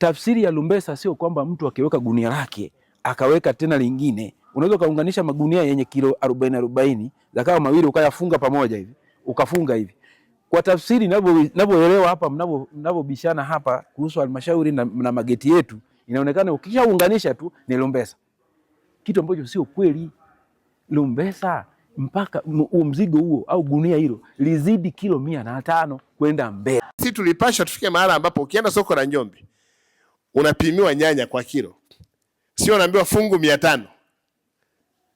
tafsiri ya lumbesa sio kwamba mtu akiweka gunia lake akaweka tena lingine. Unaweza kaunganisha magunia yenye kilo 40 zakawa mawili ukayafunga pamoja hivi, ukafunga hivi. Kwa tafsiri ninavyoelewa hapa, mnavyobishana hapa kuhusu halmashauri na mageti yetu, inaonekana ukishaunganisha tu ni lumbesa, kitu ambacho sio kweli. Lumbesa mpaka mzigo huo au gunia hilo lizidi kilo 105 kwenda mbele. Sisi tulipasha tufike mahali ambapo ukienda soko la Njombe unapimiwa nyanya kwa kilo, sio unaambiwa fungu 500.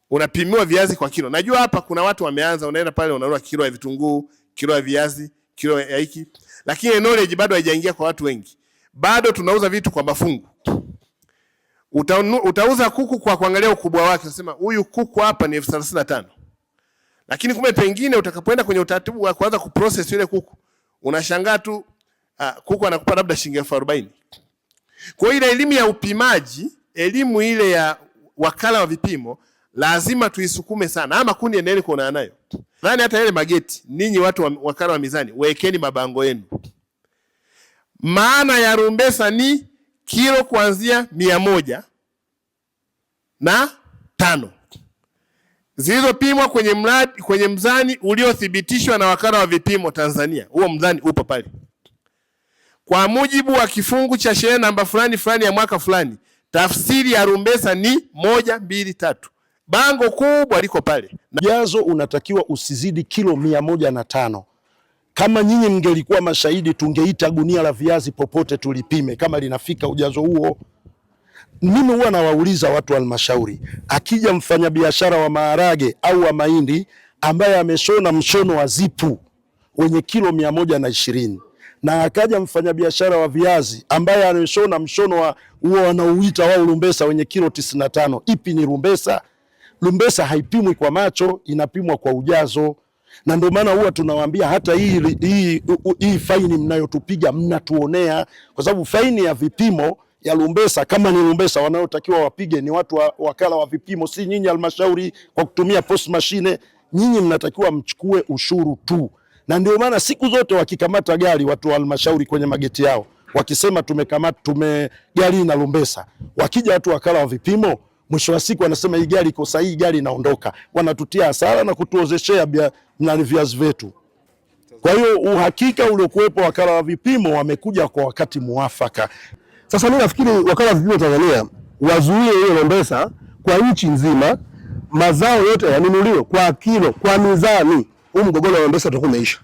Unapimiwa viazi kwa kilo. Najua hapa kuna watu wameanza, unaenda pale unanunua kilo ya vitunguu, kilo ya viazi, kilo ya hiki, lakini knowledge bado haijaingia kwa watu wengi. Bado tunauza vitu kwa mafungu. Utauza kuku kwa kuangalia ukubwa wake, unasema huyu kuku hapa ni 35. Lakini kumbe pengine utakapoenda kwenye utaratibu wa kuanza kuprocess ile kuku, unashangaa tu kuku anakupa labda shilingi 40,000. Kwa hiyo ile elimu ya upimaji, elimu ile ya wakala wa vipimo lazima tuisukume sana. Ama kundi endelee kuona nayo. Nani hata ile mageti, ninyi watu wa wakala wa mizani, wekeni mabango yenu. Maana ya lumbesa ni kilo kuanzia 105 zilizopimwa kwenye mzani uliothibitishwa na wakala wa vipimo Tanzania. Huo mzani upo pale. Kwa mujibu wa kifungu cha sheria namba fulani fulani ya mwaka fulani, tafsiri ya lumbesa ni 1, 2, 3. Bango kubwa liko pale. Ujazo unatakiwa usizidi kilo 105. Kama nyinyi mngelikuwa mashahidi, tungeita gunia la viazi popote tulipime kama linafika ujazo huo. Mimi huwa nawauliza watu wa halmashauri, akija mfanyabiashara wa maharage au wa mahindi ambaye ameshona mshono wa zipu wenye kilo 120 na akaja mfanyabiashara wa viazi ambaye ameshona mshono wa huo wanaouita wao lumbesa wenye kilo 95, ipi ni lumbesa? Lumbesa haipimwi kwa macho, inapimwa kwa ujazo. Na ndio maana huwa tunawaambia hata hii faini mnayotupiga mnatuonea, kwa sababu faini ya vipimo ya lumbesa, kama ni lumbesa, wanaotakiwa wapige ni watu wa wakala wa vipimo, si nyinyi halmashauri kwa kutumia post machine. Nyinyi mnatakiwa mchukue ushuru tu. Na ndio maana siku zote wakikamata gari watu wa halmashauri kwenye mageti yao wakisema gari na lumbesa, wakija watu wakala wa vipimo, mwisho wa siku wanasema hii gari iko sahihi, gari inaondoka, wanatutia hasara na kutuozeshea viazi vyetu. Kwa hiyo uhakika uliokuwepo wakala wa vipimo wamekuja kwa wakati muafaka. Sasa mimi nafikiri wakala wa vipimo Tanzania wazuie hiyo lumbesa kwa nchi nzima, mazao yote yanunuliwe kwa kilo, kwa mizani. Huu mgogoro wa lumbesa utakuwa umeisha.